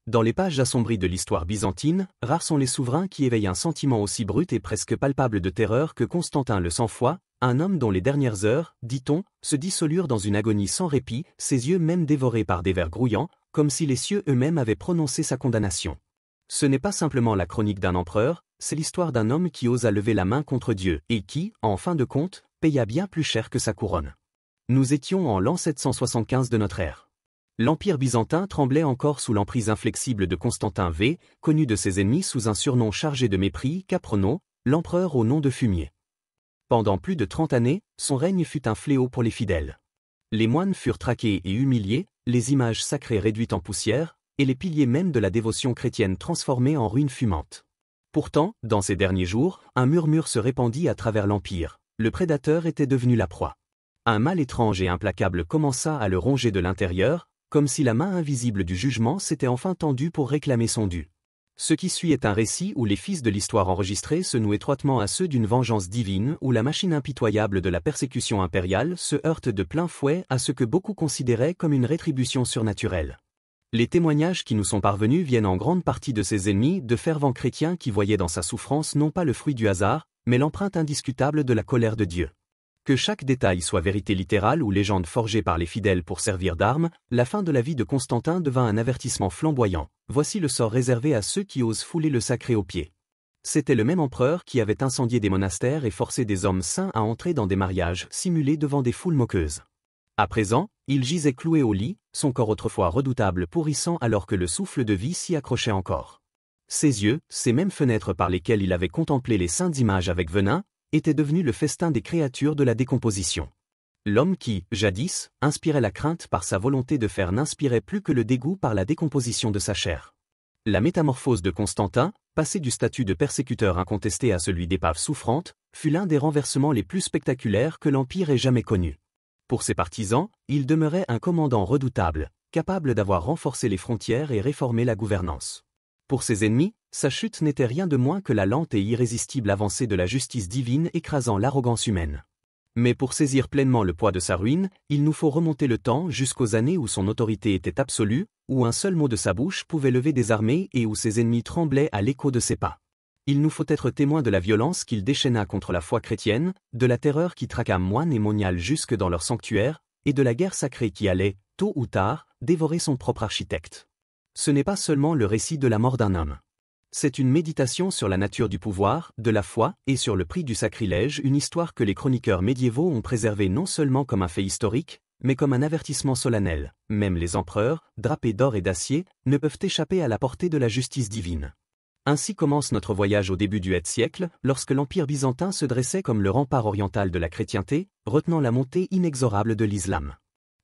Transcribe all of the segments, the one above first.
Dans les pages assombries de l'histoire byzantine, rares sont les souverains qui éveillent un sentiment aussi brut et presque palpable de terreur que Constantin le Sans-Foi, un homme dont les dernières heures, dit-on, se dissolurent dans une agonie sans répit, ses yeux même dévorés par des vers grouillants, comme si les cieux eux-mêmes avaient prononcé sa condamnation. Ce n'est pas simplement la chronique d'un empereur, c'est l'histoire d'un homme qui osa lever la main contre Dieu et qui, en fin de compte, paya bien plus cher que sa couronne. Nous étions en l'an 775 de notre ère. L'Empire byzantin tremblait encore sous l'emprise inflexible de Constantin V, connu de ses ennemis sous un surnom chargé de mépris, Caprono, l'empereur au nom de fumier. Pendant plus de 30 années, son règne fut un fléau pour les fidèles. Les moines furent traqués et humiliés, les images sacrées réduites en poussière, et les piliers même de la dévotion chrétienne transformés en ruines fumantes. Pourtant, dans ces derniers jours, un murmure se répandit à travers l'Empire, le prédateur était devenu la proie. Un mal étrange et implacable commença à le ronger de l'intérieur, comme si la main invisible du jugement s'était enfin tendue pour réclamer son dû. Ce qui suit est un récit où les fils de l'histoire enregistrée se nouent étroitement à ceux d'une vengeance divine, où la machine impitoyable de la persécution impériale se heurte de plein fouet à ce que beaucoup considéraient comme une rétribution surnaturelle. Les témoignages qui nous sont parvenus viennent en grande partie de ses ennemis, de fervents chrétiens qui voyaient dans sa souffrance non pas le fruit du hasard, mais l'empreinte indiscutable de la colère de Dieu. Que chaque détail soit vérité littérale ou légende forgée par les fidèles pour servir d'arme, la fin de la vie de Constantin devint un avertissement flamboyant. Voici le sort réservé à ceux qui osent fouler le sacré aux pieds. C'était le même empereur qui avait incendié des monastères et forcé des hommes saints à entrer dans des mariages simulés devant des foules moqueuses. À présent, il gisait cloué au lit, son corps autrefois redoutable pourrissant alors que le souffle de vie s'y accrochait encore. Ses yeux, ces mêmes fenêtres par lesquelles il avait contemplé les saintes images avec venin, était devenu le festin des créatures de la décomposition. L'homme qui, jadis, inspirait la crainte par sa volonté de faire n'inspirait plus que le dégoût par la décomposition de sa chair. La métamorphose de Constantin, passé du statut de persécuteur incontesté à celui d'épave souffrante, fut l'un des renversements les plus spectaculaires que l'Empire ait jamais connus. Pour ses partisans, il demeurait un commandant redoutable, capable d'avoir renforcé les frontières et réformé la gouvernance. Pour ses ennemis, sa chute n'était rien de moins que la lente et irrésistible avancée de la justice divine écrasant l'arrogance humaine. Mais pour saisir pleinement le poids de sa ruine, il nous faut remonter le temps jusqu'aux années où son autorité était absolue, où un seul mot de sa bouche pouvait lever des armées et où ses ennemis tremblaient à l'écho de ses pas. Il nous faut être témoins de la violence qu'il déchaîna contre la foi chrétienne, de la terreur qui traqua moines et moniales jusque dans leur sanctuaire, et de la guerre sacrée qui allait, tôt ou tard, dévorer son propre architecte. Ce n'est pas seulement le récit de la mort d'un homme. C'est une méditation sur la nature du pouvoir, de la foi, et sur le prix du sacrilège, une histoire que les chroniqueurs médiévaux ont préservée non seulement comme un fait historique, mais comme un avertissement solennel. Même les empereurs, drapés d'or et d'acier, ne peuvent échapper à la portée de la justice divine. Ainsi commence notre voyage au début du Xe siècle, lorsque l'Empire byzantin se dressait comme le rempart oriental de la chrétienté, retenant la montée inexorable de l'islam.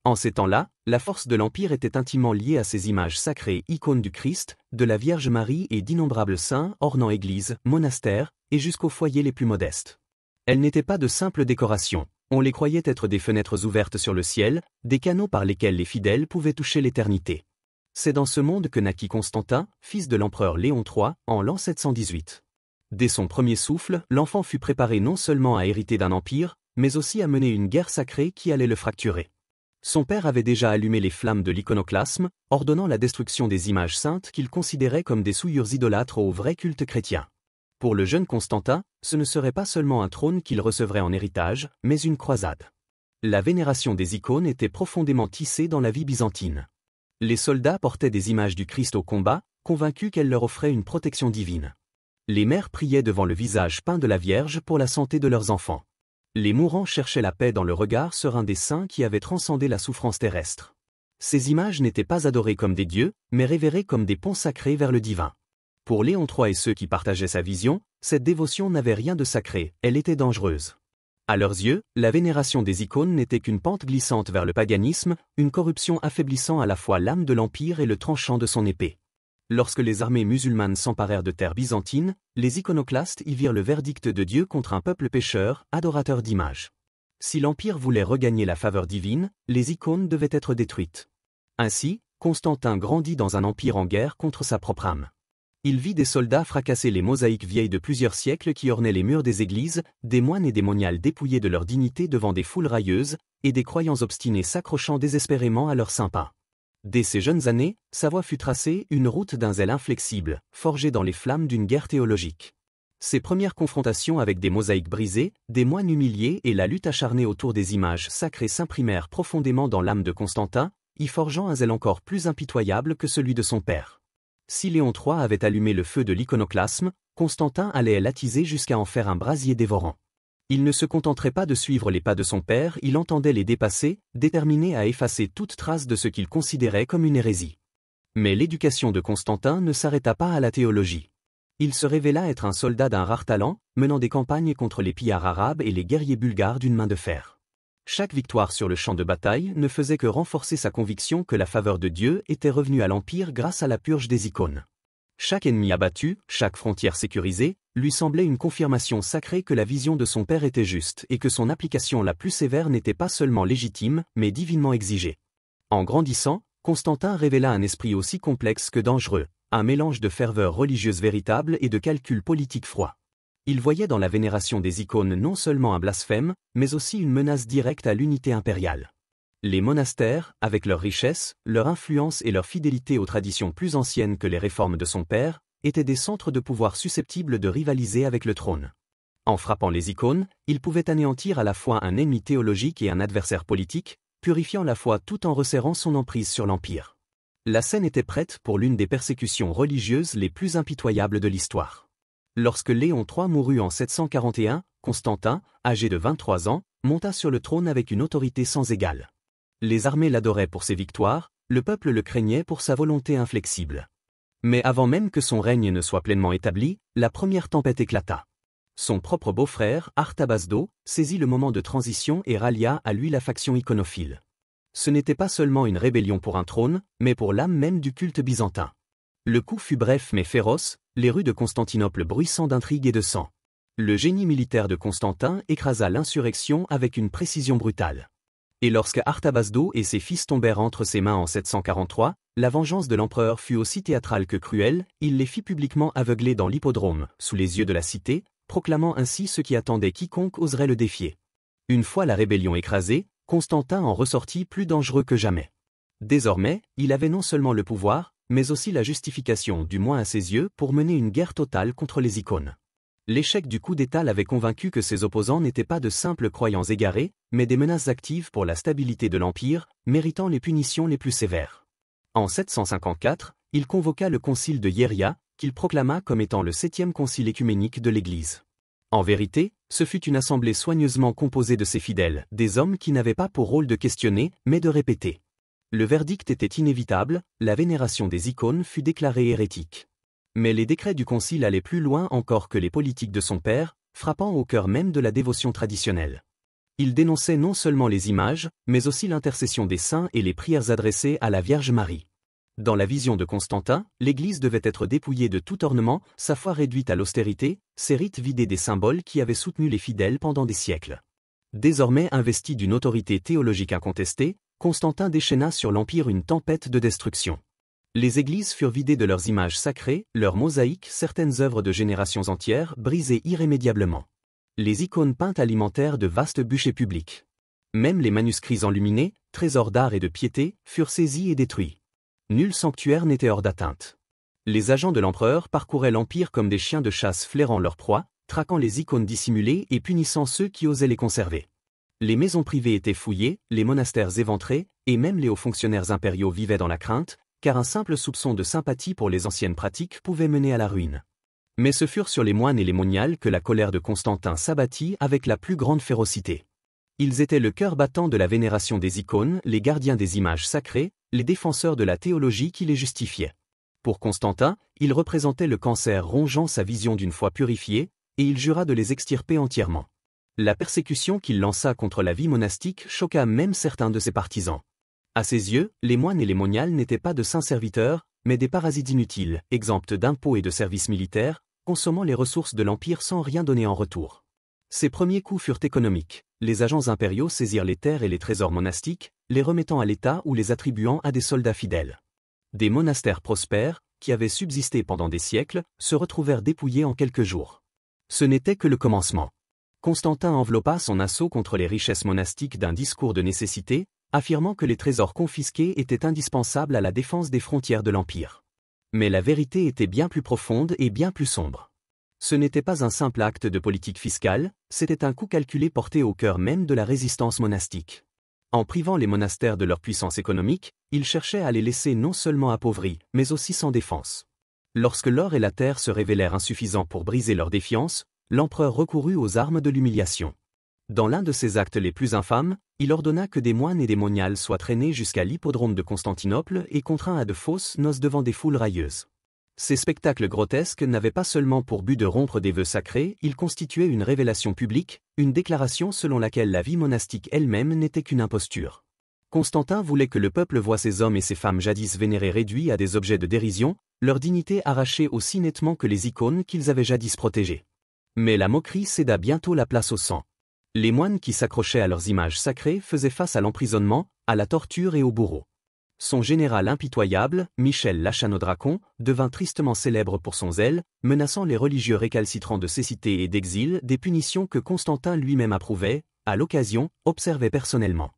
En ces temps-là, la force de l'Empire était intimement liée à ces images sacrées, icônes du Christ, de la Vierge Marie et d'innombrables saints ornant églises, monastères, et jusqu'aux foyers les plus modestes. Elles n'étaient pas de simples décorations, on les croyait être des fenêtres ouvertes sur le ciel, des canaux par lesquels les fidèles pouvaient toucher l'éternité. C'est dans ce monde que naquit Constantin, fils de l'empereur Léon III, en l'an 718. Dès son premier souffle, l'enfant fut préparé non seulement à hériter d'un empire, mais aussi à mener une guerre sacrée qui allait le fracturer. Son père avait déjà allumé les flammes de l'iconoclasme, ordonnant la destruction des images saintes qu'il considérait comme des souillures idolâtres au vrai culte chrétien. Pour le jeune Constantin, ce ne serait pas seulement un trône qu'il recevrait en héritage, mais une croisade. La vénération des icônes était profondément tissée dans la vie byzantine. Les soldats portaient des images du Christ au combat, convaincus qu'elles leur offraient une protection divine. Les mères priaient devant le visage peint de la Vierge pour la santé de leurs enfants. Les mourants cherchaient la paix dans le regard serein des saints qui avaient transcendé la souffrance terrestre. Ces images n'étaient pas adorées comme des dieux, mais révérées comme des ponts sacrés vers le divin. Pour Léon III et ceux qui partageaient sa vision, cette dévotion n'avait rien de sacré, elle était dangereuse. À leurs yeux, la vénération des icônes n'était qu'une pente glissante vers le paganisme, une corruption affaiblissant à la fois l'âme de l'Empire et le tranchant de son épée. Lorsque les armées musulmanes s'emparèrent de terres byzantines, les iconoclastes y virent le verdict de Dieu contre un peuple pécheur, adorateur d'images. Si l'Empire voulait regagner la faveur divine, les icônes devaient être détruites. Ainsi, Constantin grandit dans un empire en guerre contre sa propre âme. Il vit des soldats fracasser les mosaïques vieilles de plusieurs siècles qui ornaient les murs des églises, des moines et des moniales dépouillés de leur dignité devant des foules railleuses, et des croyants obstinés s'accrochant désespérément à leurs saints pas. Dès ses jeunes années, sa voie fut tracée, une route d'un zèle inflexible, forgée dans les flammes d'une guerre théologique. Ses premières confrontations avec des mosaïques brisées, des moines humiliés et la lutte acharnée autour des images sacrées s'imprimèrent profondément dans l'âme de Constantin, y forgeant un zèle encore plus impitoyable que celui de son père. Si Léon III avait allumé le feu de l'iconoclasme, Constantin allait l'attiser jusqu'à en faire un brasier dévorant. Il ne se contenterait pas de suivre les pas de son père, il entendait les dépasser, déterminé à effacer toute trace de ce qu'il considérait comme une hérésie. Mais l'éducation de Constantin ne s'arrêta pas à la théologie. Il se révéla être un soldat d'un rare talent, menant des campagnes contre les pillards arabes et les guerriers bulgares d'une main de fer. Chaque victoire sur le champ de bataille ne faisait que renforcer sa conviction que la faveur de Dieu était revenue à l'Empire grâce à la purge des icônes. Chaque ennemi abattu, chaque frontière sécurisée, lui semblait une confirmation sacrée que la vision de son père était juste et que son application la plus sévère n'était pas seulement légitime, mais divinement exigée. En grandissant, Constantin révéla un esprit aussi complexe que dangereux, un mélange de ferveur religieuse véritable et de calcul politique froid. Il voyait dans la vénération des icônes non seulement un blasphème, mais aussi une menace directe à l'unité impériale. Les monastères, avec leur richesse, leur influence et leur fidélité aux traditions plus anciennes que les réformes de son père, étaient des centres de pouvoir susceptibles de rivaliser avec le trône. En frappant les icônes, il pouvait anéantir à la fois un ennemi théologique et un adversaire politique, purifiant la foi tout en resserrant son emprise sur l'Empire. La scène était prête pour l'une des persécutions religieuses les plus impitoyables de l'histoire. Lorsque Léon III mourut en 741, Constantin, âgé de 23 ans, monta sur le trône avec une autorité sans égale. Les armées l'adoraient pour ses victoires, le peuple le craignait pour sa volonté inflexible. Mais avant même que son règne ne soit pleinement établi, la première tempête éclata. Son propre beau-frère, Artabasdo, saisit le moment de transition et rallia à lui la faction iconophile. Ce n'était pas seulement une rébellion pour un trône, mais pour l'âme même du culte byzantin. Le coup fut bref mais féroce, les rues de Constantinople bruissant d'intrigues et de sang. Le génie militaire de Constantin écrasa l'insurrection avec une précision brutale. Et lorsque Artabasdo et ses fils tombèrent entre ses mains en 743, la vengeance de l'empereur fut aussi théâtrale que cruelle, il les fit publiquement aveugler dans l'hippodrome, sous les yeux de la cité, proclamant ainsi ce qui attendait quiconque oserait le défier. Une fois la rébellion écrasée, Constantin en ressortit plus dangereux que jamais. Désormais, il avait non seulement le pouvoir, mais aussi la justification, du moins à ses yeux, pour mener une guerre totale contre les icônes. L'échec du coup d'État l'avait convaincu que ses opposants n'étaient pas de simples croyants égarés, mais des menaces actives pour la stabilité de l'Empire, méritant les punitions les plus sévères. En 754, il convoqua le concile de Hieria, qu'il proclama comme étant le 7e concile écuménique de l'Église. En vérité, ce fut une assemblée soigneusement composée de ses fidèles, des hommes qui n'avaient pas pour rôle de questionner, mais de répéter. Le verdict était inévitable, la vénération des icônes fut déclarée hérétique. Mais les décrets du concile allaient plus loin encore que les politiques de son père, frappant au cœur même de la dévotion traditionnelle. Ils dénonçaient non seulement les images, mais aussi l'intercession des saints et les prières adressées à la Vierge Marie. Dans la vision de Constantin, l'Église devait être dépouillée de tout ornement, sa foi réduite à l'austérité, ses rites vidés des symboles qui avaient soutenu les fidèles pendant des siècles. Désormais investi d'une autorité théologique incontestée, Constantin déchaîna sur l'Empire une tempête de destruction. Les églises furent vidées de leurs images sacrées, leurs mosaïques, certaines œuvres de générations entières, brisées irrémédiablement. Les icônes peintes alimentèrent de vastes bûchers publics. Même les manuscrits enluminés, trésors d'art et de piété, furent saisis et détruits. Nul sanctuaire n'était hors d'atteinte. Les agents de l'empereur parcouraient l'Empire comme des chiens de chasse flairant leur proie, traquant les icônes dissimulées et punissant ceux qui osaient les conserver. Les maisons privées étaient fouillées, les monastères éventrés, et même les hauts fonctionnaires impériaux vivaient dans la crainte, car un simple soupçon de sympathie pour les anciennes pratiques pouvait mener à la ruine. Mais ce furent sur les moines et les moniales que la colère de Constantin s'abattit avec la plus grande férocité. Ils étaient le cœur battant de la vénération des icônes, les gardiens des images sacrées, les défenseurs de la théologie qui les justifiait. Pour Constantin, ils représentaient le cancer rongeant sa vision d'une foi purifiée, et il jura de les extirper entièrement. La persécution qu'il lança contre la vie monastique choqua même certains de ses partisans. À ses yeux, les moines et les moniales n'étaient pas de saints serviteurs, mais des parasites inutiles, exempts d'impôts et de services militaires, consommant les ressources de l'Empire sans rien donner en retour. Ses premiers coups furent économiques. Les agents impériaux saisirent les terres et les trésors monastiques, les remettant à l'État ou les attribuant à des soldats fidèles. Des monastères prospères, qui avaient subsisté pendant des siècles, se retrouvèrent dépouillés en quelques jours. Ce n'était que le commencement. Constantin enveloppa son assaut contre les richesses monastiques d'un discours de nécessité, affirmant que les trésors confisqués étaient indispensables à la défense des frontières de l'Empire. Mais la vérité était bien plus profonde et bien plus sombre. Ce n'était pas un simple acte de politique fiscale, c'était un coup calculé porté au cœur même de la résistance monastique. En privant les monastères de leur puissance économique, ils cherchaient à les laisser non seulement appauvris, mais aussi sans défense. Lorsque l'or et la terre se révélèrent insuffisants pour briser leur défiance, l'empereur recourut aux armes de l'humiliation. Dans l'un de ses actes les plus infâmes, il ordonna que des moines et des moniales soient traînés jusqu'à l'hippodrome de Constantinople et contraints à de fausses noces devant des foules railleuses. Ces spectacles grotesques n'avaient pas seulement pour but de rompre des vœux sacrés, ils constituaient une révélation publique, une déclaration selon laquelle la vie monastique elle-même n'était qu'une imposture. Constantin voulait que le peuple voie ces hommes et ces femmes jadis vénérés réduits à des objets de dérision, leur dignité arrachée aussi nettement que les icônes qu'ils avaient jadis protégées. Mais la moquerie céda bientôt la place au sang. Les moines qui s'accrochaient à leurs images sacrées faisaient face à l'emprisonnement, à la torture et au bourreau. Son général impitoyable, Michel Lachanaudracon, devint tristement célèbre pour son zèle, menaçant les religieux récalcitrants de cécité et d'exil, des punitions que Constantin lui-même approuvait, à l'occasion, observait personnellement.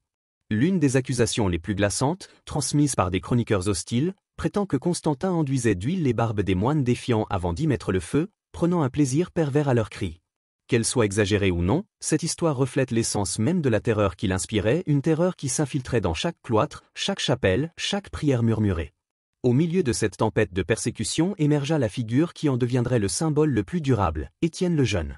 L'une des accusations les plus glaçantes, transmises par des chroniqueurs hostiles, prétend que Constantin enduisait d'huile les barbes des moines défiants avant d'y mettre le feu, prenant un plaisir pervers à leurs cris. Qu'elle soit exagérée ou non, cette histoire reflète l'essence même de la terreur qu'il inspirait, une terreur qui s'infiltrait dans chaque cloître, chaque chapelle, chaque prière murmurée. Au milieu de cette tempête de persécution émergea la figure qui en deviendrait le symbole le plus durable, Étienne le Jeune.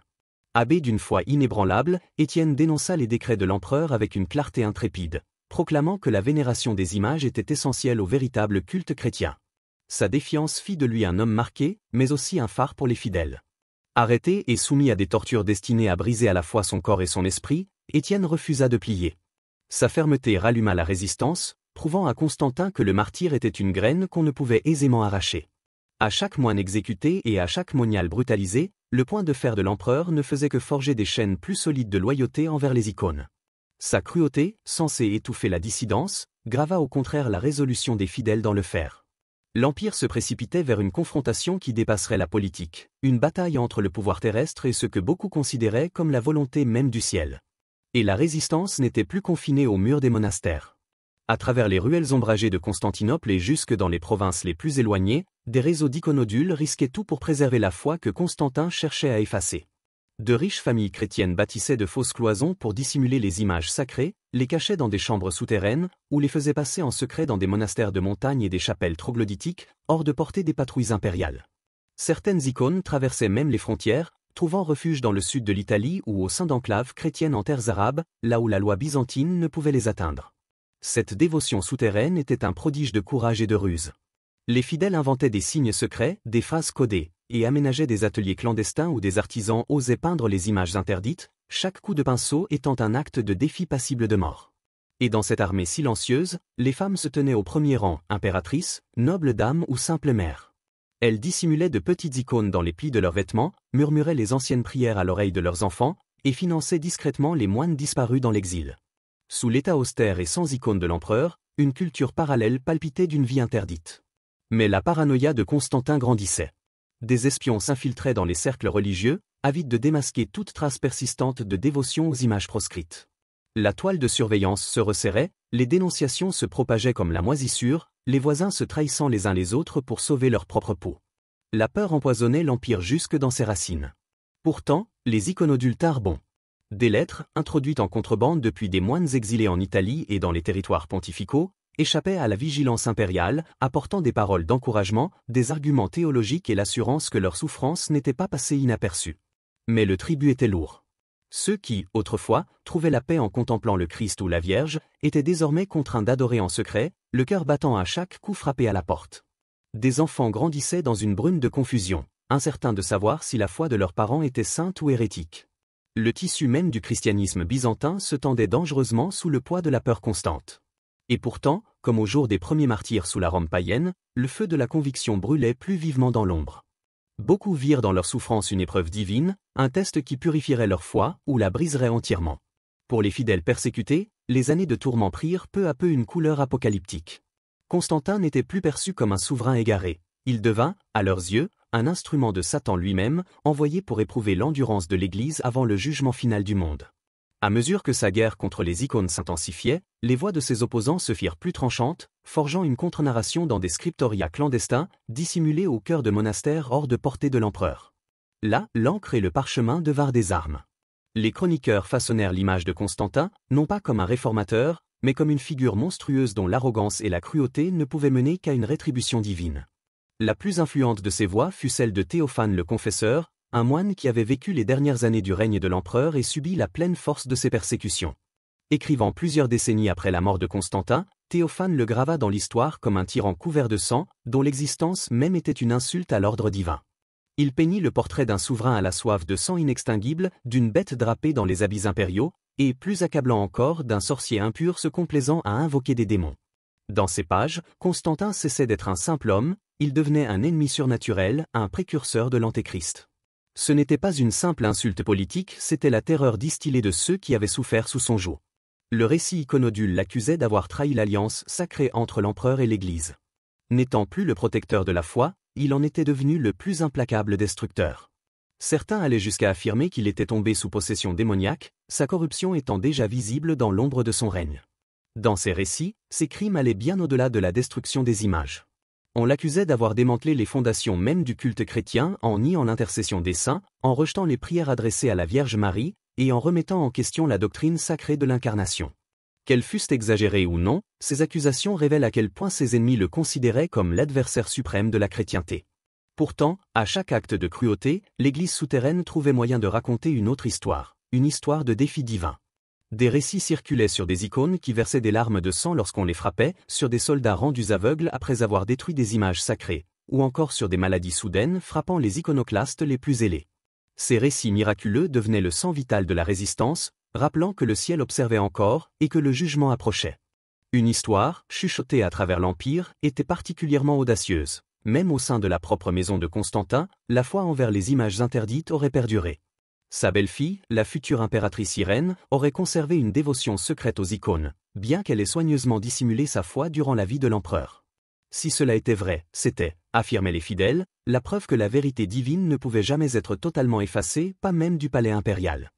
Abbé d'une foi inébranlable, Étienne dénonça les décrets de l'empereur avec une clarté intrépide, proclamant que la vénération des images était essentielle au véritable culte chrétien. Sa défiance fit de lui un homme marqué, mais aussi un phare pour les fidèles. Arrêté et soumis à des tortures destinées à briser à la fois son corps et son esprit, Étienne refusa de plier. Sa fermeté ralluma la résistance, prouvant à Constantin que le martyr était une graine qu'on ne pouvait aisément arracher. À chaque moine exécuté et à chaque monial brutalisé, le point de fer de l'empereur ne faisait que forger des chaînes plus solides de loyauté envers les icônes. Sa cruauté, censée étouffer la dissidence, grava au contraire la résolution des fidèles dans le fer. L'Empire se précipitait vers une confrontation qui dépasserait la politique, une bataille entre le pouvoir terrestre et ce que beaucoup considéraient comme la volonté même du ciel. Et la résistance n'était plus confinée aux murs des monastères. À travers les ruelles ombragées de Constantinople et jusque dans les provinces les plus éloignées, des réseaux d'iconodules risquaient tout pour préserver la foi que Constantin cherchait à effacer. De riches familles chrétiennes bâtissaient de fausses cloisons pour dissimuler les images sacrées, les cachaient dans des chambres souterraines, ou les faisaient passer en secret dans des monastères de montagne et des chapelles troglodytiques, hors de portée des patrouilles impériales. Certaines icônes traversaient même les frontières, trouvant refuge dans le sud de l'Italie ou au sein d'enclaves chrétiennes en terres arabes, là où la loi byzantine ne pouvait les atteindre. Cette dévotion souterraine était un prodige de courage et de ruse. Les fidèles inventaient des signes secrets, des phrases codées, et aménageaient des ateliers clandestins où des artisans osaient peindre les images interdites, chaque coup de pinceau étant un acte de défi passible de mort. Et dans cette armée silencieuse, les femmes se tenaient au premier rang, impératrices, nobles dames ou simples mères. Elles dissimulaient de petites icônes dans les plis de leurs vêtements, murmuraient les anciennes prières à l'oreille de leurs enfants, et finançaient discrètement les moines disparus dans l'exil. Sous l'état austère et sans icône de l'empereur, une culture parallèle palpitait d'une vie interdite. Mais la paranoïa de Constantin grandissait. Des espions s'infiltraient dans les cercles religieux, avides de démasquer toute trace persistante de dévotion aux images proscrites. La toile de surveillance se resserrait, les dénonciations se propageaient comme la moisissure, les voisins se trahissant les uns les autres pour sauver leur propre peau. La peur empoisonnait l'Empire jusque dans ses racines. Pourtant, les iconodules tinrent bon. Des lettres, introduites en contrebande depuis des moines exilés en Italie et dans les territoires pontificaux, échappaient à la vigilance impériale, apportant des paroles d'encouragement, des arguments théologiques et l'assurance que leur souffrance n'était pas passée inaperçue. Mais le tribut était lourd. Ceux qui, autrefois, trouvaient la paix en contemplant le Christ ou la Vierge, étaient désormais contraints d'adorer en secret, le cœur battant à chaque coup frappé à la porte. Des enfants grandissaient dans une brume de confusion, incertains de savoir si la foi de leurs parents était sainte ou hérétique. Le tissu même du christianisme byzantin se tendait dangereusement sous le poids de la peur constante. Et pourtant, comme au jour des premiers martyrs sous la Rome païenne, le feu de la conviction brûlait plus vivement dans l'ombre. Beaucoup virent dans leur souffrance une épreuve divine, un test qui purifierait leur foi ou la briserait entièrement. Pour les fidèles persécutés, les années de tourment prirent peu à peu une couleur apocalyptique. Constantin n'était plus perçu comme un souverain égaré, il devint, à leurs yeux, un instrument de Satan lui-même, envoyé pour éprouver l'endurance de l'Église avant le jugement final du monde. À mesure que sa guerre contre les icônes s'intensifiait, les voix de ses opposants se firent plus tranchantes, forgeant une contre-narration dans des scriptoria clandestins, dissimulés au cœur de monastères hors de portée de l'empereur. Là, l'encre et le parchemin devinrent des armes. Les chroniqueurs façonnèrent l'image de Constantin, non pas comme un réformateur, mais comme une figure monstrueuse dont l'arrogance et la cruauté ne pouvaient mener qu'à une rétribution divine. La plus influente de ces voix fut celle de Théophane le Confesseur, un moine qui avait vécu les dernières années du règne de l'empereur et subi la pleine force de ses persécutions. Écrivant plusieurs décennies après la mort de Constantin, Théophane le grava dans l'histoire comme un tyran couvert de sang, dont l'existence même était une insulte à l'ordre divin. Il peignit le portrait d'un souverain à la soif de sang inextinguible, d'une bête drapée dans les habits impériaux, et, plus accablant encore, d'un sorcier impur se complaisant à invoquer des démons. Dans ces pages, Constantin cessait d'être un simple homme, il devenait un ennemi surnaturel, un précurseur de l'Antéchrist. Ce n'était pas une simple insulte politique, c'était la terreur distillée de ceux qui avaient souffert sous son joug. Le récit iconodule l'accusait d'avoir trahi l'alliance sacrée entre l'empereur et l'Église. N'étant plus le protecteur de la foi, il en était devenu le plus implacable destructeur. Certains allaient jusqu'à affirmer qu'il était tombé sous possession démoniaque, sa corruption étant déjà visible dans l'ombre de son règne. Dans ses récits, ses crimes allaient bien au-delà de la destruction des images. On l'accusait d'avoir démantelé les fondations même du culte chrétien en niant l'intercession des saints, en rejetant les prières adressées à la Vierge Marie, et en remettant en question la doctrine sacrée de l'incarnation. Qu'elles fussent exagérées ou non, ces accusations révèlent à quel point ses ennemis le considéraient comme l'adversaire suprême de la chrétienté. Pourtant, à chaque acte de cruauté, l'Église souterraine trouvait moyen de raconter une autre histoire, une histoire de défi divin. Des récits circulaient sur des icônes qui versaient des larmes de sang lorsqu'on les frappait, sur des soldats rendus aveugles après avoir détruit des images sacrées, ou encore sur des maladies soudaines frappant les iconoclastes les plus zélés. Ces récits miraculeux devenaient le sang vital de la résistance, rappelant que le ciel observait encore et que le jugement approchait. Une histoire, chuchotée à travers l'Empire, était particulièrement audacieuse. Même au sein de la propre maison de Constantin, la foi envers les images interdites aurait perduré. Sa belle-fille, la future impératrice Irène, aurait conservé une dévotion secrète aux icônes, bien qu'elle ait soigneusement dissimulé sa foi durant la vie de l'empereur. Si cela était vrai, c'était, affirmaient les fidèles, la preuve que la vérité divine ne pouvait jamais être totalement effacée, pas même du palais impérial.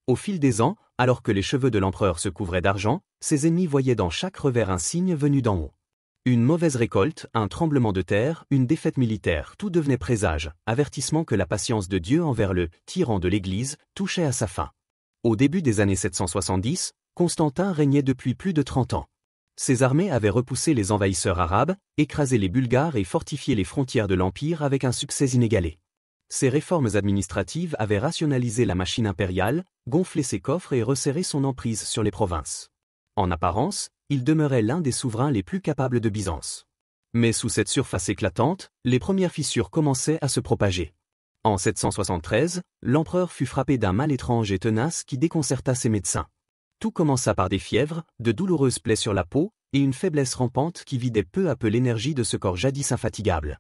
Au fil des ans, alors que les cheveux de l'empereur se couvraient d'argent, ses ennemis voyaient dans chaque revers un signe venu d'en haut. Une mauvaise récolte, un tremblement de terre, une défaite militaire, tout devenait présage, avertissement que la patience de Dieu envers le tyran de l'Église touchait à sa fin. Au début des années 770, Constantin régnait depuis plus de 30 ans. Ses armées avaient repoussé les envahisseurs arabes, écrasé les Bulgares et fortifié les frontières de l'Empire avec un succès inégalé. Ces réformes administratives avaient rationalisé la machine impériale, gonflé ses coffres et resserré son emprise sur les provinces. En apparence, il demeurait l'un des souverains les plus capables de Byzance. Mais sous cette surface éclatante, les premières fissures commençaient à se propager. En 773, l'empereur fut frappé d'un mal étrange et tenace qui déconcerta ses médecins. Tout commença par des fièvres, de douloureuses plaies sur la peau, et une faiblesse rampante qui vidait peu à peu l'énergie de ce corps jadis infatigable.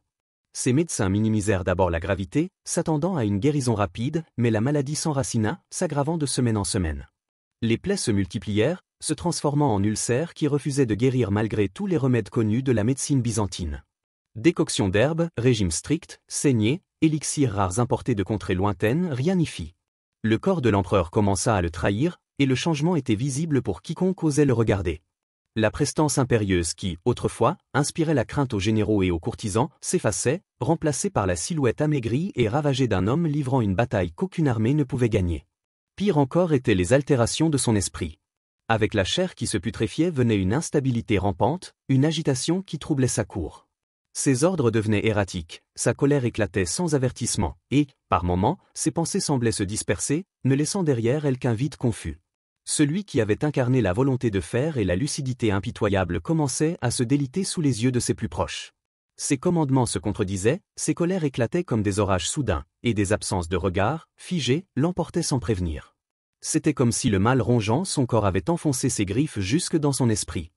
Ces médecins minimisèrent d'abord la gravité, s'attendant à une guérison rapide, mais la maladie s'enracina, s'aggravant de semaine en semaine. Les plaies se multiplièrent, se transformant en ulcères qui refusaient de guérir malgré tous les remèdes connus de la médecine byzantine. Décoction d'herbes, régime strict, saignées, élixirs rares importés de contrées lointaines, rien n'y fit. Le corps de l'empereur commença à le trahir, et le changement était visible pour quiconque osait le regarder. La prestance impérieuse qui, autrefois, inspirait la crainte aux généraux et aux courtisans, s'effaçait, remplacée par la silhouette amaigrie et ravagée d'un homme livrant une bataille qu'aucune armée ne pouvait gagner. Pire encore étaient les altérations de son esprit. Avec la chair qui se putréfiait venait une instabilité rampante, une agitation qui troublait sa cour. Ses ordres devenaient erratiques, sa colère éclatait sans avertissement, et, par moments, ses pensées semblaient se disperser, ne laissant derrière elles qu'un vide confus. Celui qui avait incarné la volonté de fer et la lucidité impitoyable commençait à se déliter sous les yeux de ses plus proches. Ses commandements se contredisaient, ses colères éclataient comme des orages soudains, et des absences de regard, figées, l'emportaient sans prévenir. C'était comme si le mal rongeant son corps avait enfoncé ses griffes jusque dans son esprit.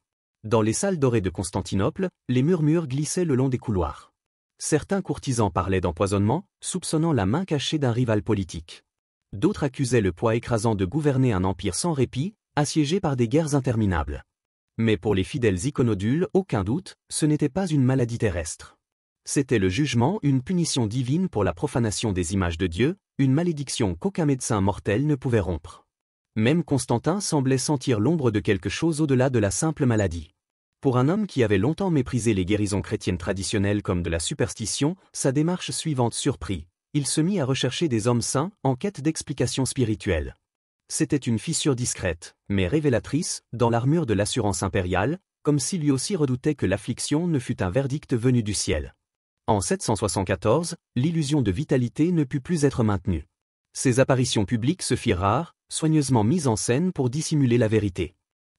Dans les salles dorées de Constantinople, les murmures glissaient le long des couloirs. Certains courtisans parlaient d'empoisonnement, soupçonnant la main cachée d'un rival politique. D'autres accusaient le poids écrasant de gouverner un empire sans répit, assiégé par des guerres interminables. Mais pour les fidèles iconodules, aucun doute, ce n'était pas une maladie terrestre. C'était le jugement, une punition divine pour la profanation des images de Dieu, une malédiction qu'aucun médecin mortel ne pouvait rompre. Même Constantin semblait sentir l'ombre de quelque chose au-delà de la simple maladie. Pour un homme qui avait longtemps méprisé les guérisons chrétiennes traditionnelles comme de la superstition, sa démarche suivante surprit. Il se mit à rechercher des hommes saints en quête d'explications spirituelles. C'était une fissure discrète, mais révélatrice, dans l'armure de l'assurance impériale, comme si lui aussi redoutait que l'affliction ne fût un verdict venu du ciel. En 774, l'illusion de vitalité ne put plus être maintenue. Ses apparitions publiques se firent rares, soigneusement mises en scène pour dissimuler la vérité.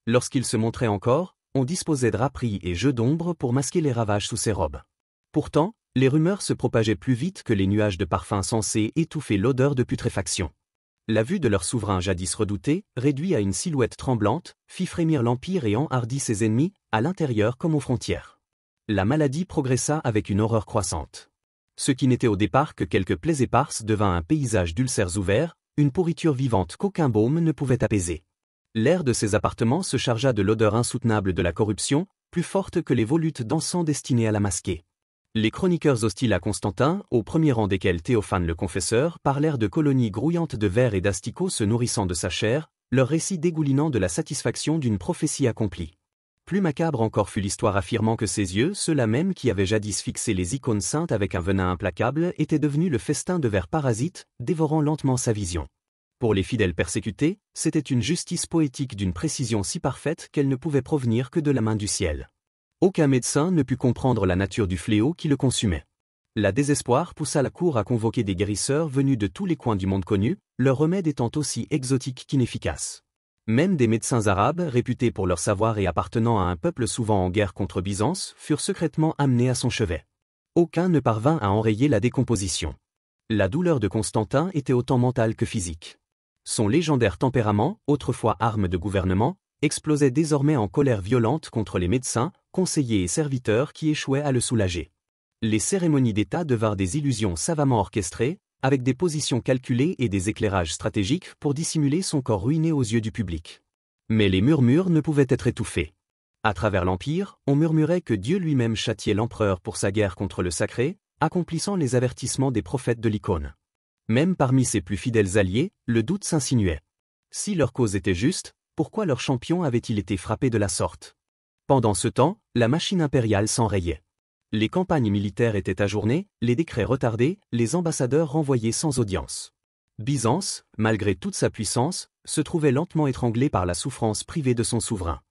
Lorsqu'il se montrait encore, on disposait draperies et jeux d'ombre pour masquer les ravages sous ses robes. Pourtant, les rumeurs se propageaient plus vite que les nuages de parfums censés étouffer l'odeur de putréfaction. La vue de leur souverain jadis redouté, réduit à une silhouette tremblante, fit frémir l'Empire et enhardit ses ennemis, à l'intérieur comme aux frontières. La maladie progressa avec une horreur croissante. Ce qui n'était au départ que quelques plaies éparses devint un paysage d'ulcères ouverts, une pourriture vivante qu'aucun baume ne pouvait apaiser. L'air de ses appartements se chargea de l'odeur insoutenable de la corruption, plus forte que les volutes d'encens destinées à la masquer. Les chroniqueurs hostiles à Constantin, au premier rang desquels Théophane le Confesseur, parlèrent de colonies grouillantes de vers et d'asticots se nourrissant de sa chair, leur récit dégoulinant de la satisfaction d'une prophétie accomplie. Plus macabre encore fut l'histoire affirmant que ses yeux, ceux-là même qui avaient jadis fixé les icônes saintes avec un venin implacable, étaient devenus le festin de vers parasites, dévorant lentement sa vision. Pour les fidèles persécutés, c'était une justice poétique d'une précision si parfaite qu'elle ne pouvait provenir que de la main du ciel. Aucun médecin ne put comprendre la nature du fléau qui le consumait. La désespoir poussa la cour à convoquer des guérisseurs venus de tous les coins du monde connu, leur remède étant aussi exotique qu'inefficace. Même des médecins arabes, réputés pour leur savoir et appartenant à un peuple souvent en guerre contre Byzance, furent secrètement amenés à son chevet. Aucun ne parvint à enrayer la décomposition. La douleur de Constantin était autant mentale que physique. Son légendaire tempérament, autrefois arme de gouvernement, explosait désormais en colère violente contre les médecins, conseillers et serviteurs qui échouaient à le soulager. Les cérémonies d'État devinrent des illusions savamment orchestrées, avec des positions calculées et des éclairages stratégiques pour dissimuler son corps ruiné aux yeux du public. Mais les murmures ne pouvaient être étouffés. À travers l'Empire, on murmurait que Dieu lui-même châtiait l'empereur pour sa guerre contre le sacré, accomplissant les avertissements des prophètes de l'icône. Même parmi ses plus fidèles alliés, le doute s'insinuait. Si leur cause était juste, pourquoi leur champion avait-il été frappé de la sorte? Pendant ce temps, la machine impériale s'enrayait. Les campagnes militaires étaient ajournées, les décrets retardés, les ambassadeurs renvoyés sans audience. Byzance, malgré toute sa puissance, se trouvait lentement étranglée par la souffrance privée de son souverain.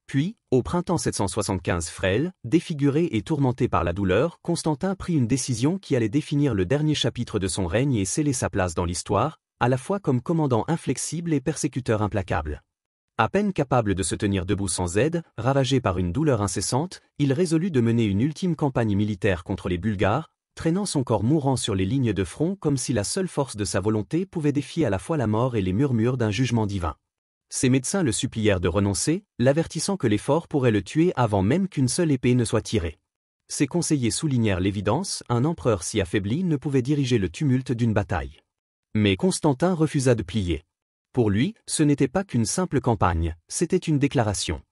Puis, au printemps 775 frêle, défiguré et tourmenté par la douleur, Constantin prit une décision qui allait définir le dernier chapitre de son règne et sceller sa place dans l'histoire, à la fois comme commandant inflexible et persécuteur implacable. À peine capable de se tenir debout sans aide, ravagé par une douleur incessante, il résolut de mener une ultime campagne militaire contre les Bulgares, traînant son corps mourant sur les lignes de front comme si la seule force de sa volonté pouvait défier à la fois la mort et les murmures d'un jugement divin. Ses médecins le supplièrent de renoncer, l'avertissant que l'effort pourrait le tuer avant même qu'une seule épée ne soit tirée. Ses conseillers soulignèrent l'évidence, un empereur si affaibli ne pouvait diriger le tumulte d'une bataille. Mais Constantin refusa de plier. Pour lui, ce n'était pas qu'une simple campagne, c'était une déclaration.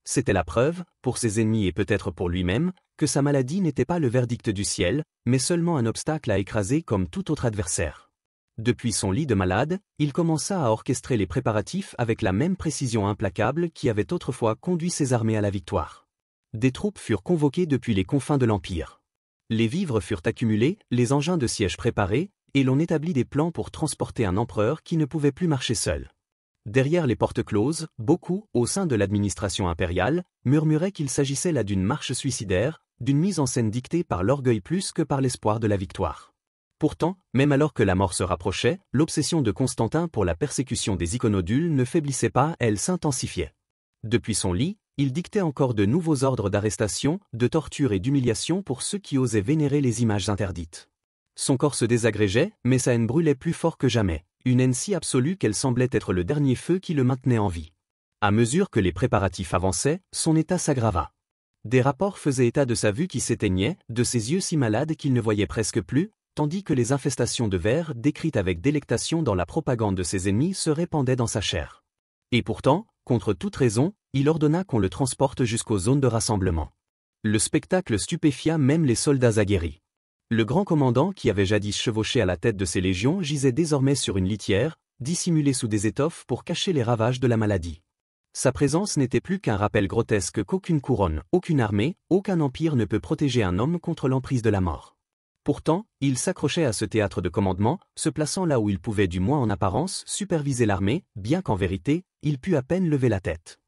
C'était la preuve, pour ses ennemis et peut-être pour lui-même, que sa maladie n'était pas le verdict du ciel, mais seulement un obstacle à écraser comme tout autre adversaire. Depuis son lit de malade, il commença à orchestrer les préparatifs avec la même précision implacable qui avait autrefois conduit ses armées à la victoire. Des troupes furent convoquées depuis les confins de l'Empire. Les vivres furent accumulés, les engins de siège préparés, et l'on établit des plans pour transporter un empereur qui ne pouvait plus marcher seul. Derrière les portes closes, beaucoup, au sein de l'administration impériale, murmuraient qu'il s'agissait là d'une marche suicidaire, d'une mise en scène dictée par l'orgueil plus que par l'espoir de la victoire. Pourtant, même alors que la mort se rapprochait, l'obsession de Constantin pour la persécution des iconodules ne faiblissait pas, elle s'intensifiait. Depuis son lit, il dictait encore de nouveaux ordres d'arrestation, de torture et d'humiliation pour ceux qui osaient vénérer les images interdites. Son corps se désagrégeait, mais sa haine brûlait plus fort que jamais, une haine si absolue qu'elle semblait être le dernier feu qui le maintenait en vie. À mesure que les préparatifs avançaient, son état s'aggrava. Des rapports faisaient état de sa vue qui s'éteignait, de ses yeux si malades qu'il ne voyait presque plus, tandis que les infestations de vers, décrites avec délectation dans la propagande de ses ennemis, se répandaient dans sa chair. Et pourtant, contre toute raison, il ordonna qu'on le transporte jusqu'aux zones de rassemblement. Le spectacle stupéfia même les soldats aguerris. Le grand commandant qui avait jadis chevauché à la tête de ses légions gisait désormais sur une litière, dissimulé sous des étoffes pour cacher les ravages de la maladie. Sa présence n'était plus qu'un rappel grotesque qu'aucune couronne, aucune armée, aucun empire ne peut protéger un homme contre l'emprise de la mort. Pourtant, il s'accrochait à ce théâtre de commandement, se plaçant là où il pouvait du moins en apparence superviser l'armée, bien qu'en vérité, il pût à peine lever la tête.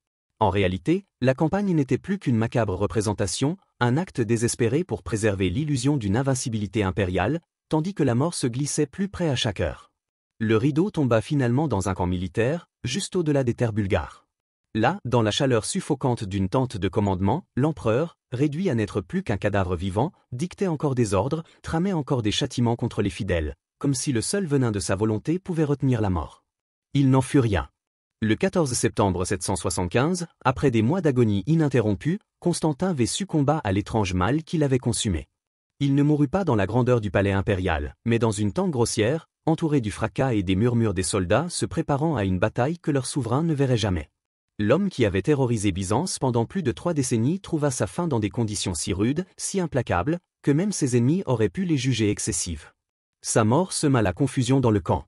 En réalité, la campagne n'était plus qu'une macabre représentation, un acte désespéré pour préserver l'illusion d'une invincibilité impériale, tandis que la mort se glissait plus près à chaque heure. Le rideau tomba finalement dans un camp militaire, juste au-delà des terres bulgares. Là, dans la chaleur suffocante d'une tente de commandement, l'empereur, réduit à n'être plus qu'un cadavre vivant, dictait encore des ordres, tramait encore des châtiments contre les fidèles, comme si le seul venin de sa volonté pouvait retenir la mort. Il n'en fut rien. Le 14 septembre 775, après des mois d'agonie ininterrompue, Constantin V succomba à l'étrange mal qui l'avait consumé. Il ne mourut pas dans la grandeur du palais impérial, mais dans une tente grossière, entouré du fracas et des murmures des soldats se préparant à une bataille que leur souverain ne verrait jamais. L'homme qui avait terrorisé Byzance pendant plus de 3 décennies trouva sa fin dans des conditions si rudes, si implacables, que même ses ennemis auraient pu les juger excessives. Sa mort sema la confusion dans le camp.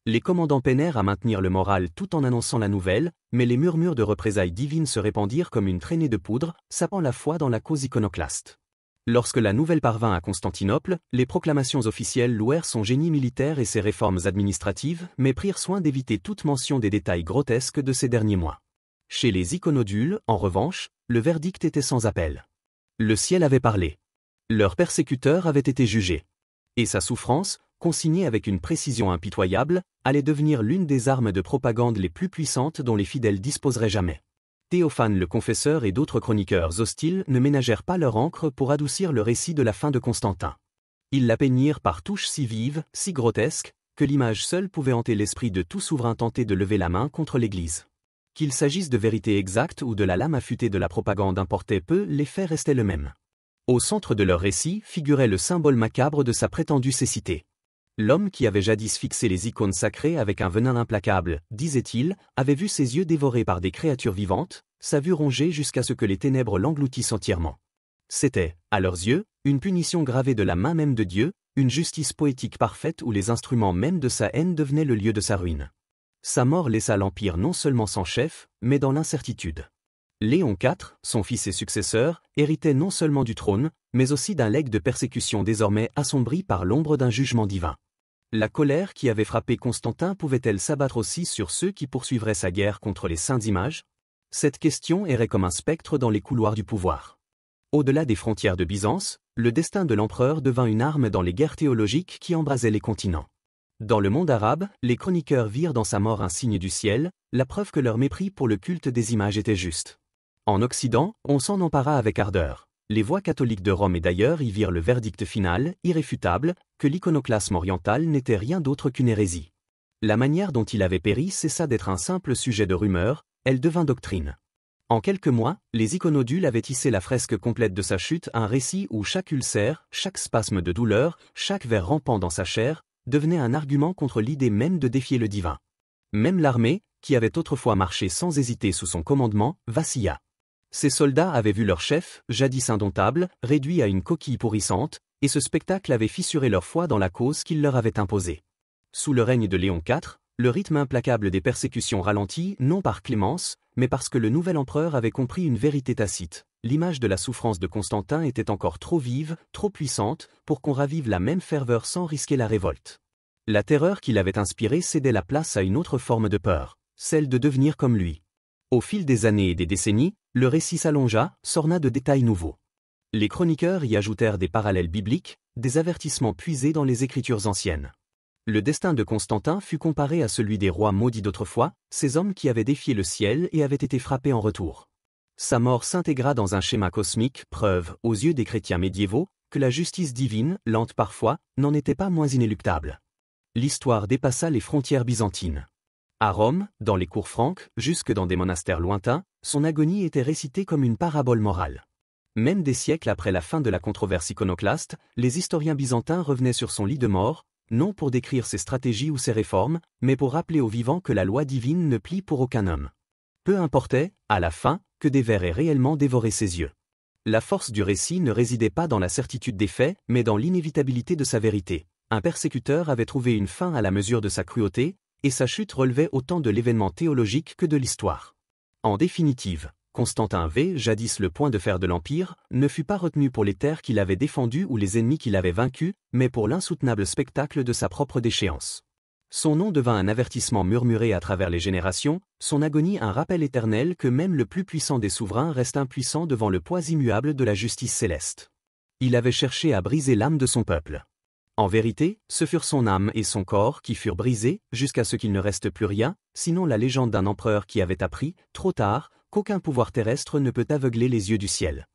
Les commandants peinèrent à maintenir le moral tout en annonçant la nouvelle, mais les murmures de représailles divines se répandirent comme une traînée de poudre, sapant la foi dans la cause iconoclaste. Lorsque la nouvelle parvint à Constantinople, les proclamations officielles louèrent son génie militaire et ses réformes administratives, mais prirent soin d'éviter toute mention des détails grotesques de ces derniers mois. Chez les iconodules, en revanche, le verdict était sans appel. Le ciel avait parlé. Leur persécuteur avait été jugé. Et sa souffrance, consignée avec une précision impitoyable, allait devenir l'une des armes de propagande les plus puissantes dont les fidèles disposeraient jamais. Théophane le Confesseur et d'autres chroniqueurs hostiles ne ménagèrent pas leur encre pour adoucir le récit de la fin de Constantin. Ils la peignirent par touches si vives, si grotesques, que l'image seule pouvait hanter l'esprit de tout souverain tenté de lever la main contre l'Église. Qu'il s'agisse de vérité exacte ou de la lame affûtée de la propagande importait peu, l'effet restait le même. Au centre de leur récit figurait le symbole macabre de sa prétendue cécité. L'homme qui avait jadis fixé les icônes sacrées avec un venin implacable, disait-il, avait vu ses yeux dévorés par des créatures vivantes, sa vue rongée jusqu'à ce que les ténèbres l'engloutissent entièrement. C'était, à leurs yeux, une punition gravée de la main même de Dieu, une justice poétique parfaite où les instruments mêmes de sa haine devenaient le lieu de sa ruine. Sa mort laissa l'Empire non seulement sans chef, mais dans l'incertitude. Léon IV, son fils et successeur, héritait non seulement du trône, mais aussi d'un legs de persécution désormais assombri par l'ombre d'un jugement divin. La colère qui avait frappé Constantin pouvait-elle s'abattre aussi sur ceux qui poursuivraient sa guerre contre les saintes images? Cette question errait comme un spectre dans les couloirs du pouvoir. Au-delà des frontières de Byzance, le destin de l'empereur devint une arme dans les guerres théologiques qui embrasaient les continents. Dans le monde arabe, les chroniqueurs virent dans sa mort un signe du ciel, la preuve que leur mépris pour le culte des images était juste. En Occident, on s'en empara avec ardeur. Les voix catholiques de Rome et d'ailleurs y virent le verdict final, irréfutable, que l'iconoclasme oriental n'était rien d'autre qu'une hérésie. La manière dont il avait péri cessa d'être un simple sujet de rumeur, elle devint doctrine. En quelques mois, les iconodules avaient tissé la fresque complète de sa chute, un récit où chaque ulcère, chaque spasme de douleur, chaque ver rampant dans sa chair, devenait un argument contre l'idée même de défier le divin. Même l'armée, qui avait autrefois marché sans hésiter sous son commandement, vacilla. Ces soldats avaient vu leur chef, jadis indomptable, réduit à une coquille pourrissante, et ce spectacle avait fissuré leur foi dans la cause qu'il leur avait imposée. Sous le règne de Léon IV, le rythme implacable des persécutions ralentit non par clémence, mais parce que le nouvel empereur avait compris une vérité tacite. L'image de la souffrance de Constantin était encore trop vive, trop puissante, pour qu'on ravive la même ferveur sans risquer la révolte. La terreur qui l'avait inspiré cédait la place à une autre forme de peur, celle de devenir comme lui. Au fil des années et des décennies, le récit s'allongea, s'orna de détails nouveaux. Les chroniqueurs y ajoutèrent des parallèles bibliques, des avertissements puisés dans les écritures anciennes. Le destin de Constantin fut comparé à celui des rois maudits d'autrefois, ces hommes qui avaient défié le ciel et avaient été frappés en retour. Sa mort s'intégra dans un schéma cosmique, preuve, aux yeux des chrétiens médiévaux, que la justice divine, lente parfois, n'en était pas moins inéluctable. L'histoire dépassa les frontières byzantines. À Rome, dans les cours franques, jusque dans des monastères lointains, son agonie était récitée comme une parabole morale. Même des siècles après la fin de la controverse iconoclaste, les historiens byzantins revenaient sur son lit de mort, non pour décrire ses stratégies ou ses réformes, mais pour rappeler aux vivants que la loi divine ne plie pour aucun homme. Peu importait, à la fin, que des vers aient réellement dévoré ses yeux. La force du récit ne résidait pas dans la certitude des faits, mais dans l'inévitabilité de sa vérité. Un persécuteur avait trouvé une fin à la mesure de sa cruauté, et sa chute relevait autant de l'événement théologique que de l'histoire. En définitive, Constantin V, jadis le point de fer de l'Empire, ne fut pas retenu pour les terres qu'il avait défendues ou les ennemis qu'il avait vaincus, mais pour l'insoutenable spectacle de sa propre déchéance. Son nom devint un avertissement murmuré à travers les générations, son agonie un rappel éternel que même le plus puissant des souverains reste impuissant devant le poids immuable de la justice céleste. Il avait cherché à briser l'âme de son peuple. En vérité, ce furent son âme et son corps qui furent brisés, jusqu'à ce qu'il ne reste plus rien, sinon la légende d'un empereur qui avait appris, trop tard, qu'aucun pouvoir terrestre ne peut aveugler les yeux du ciel.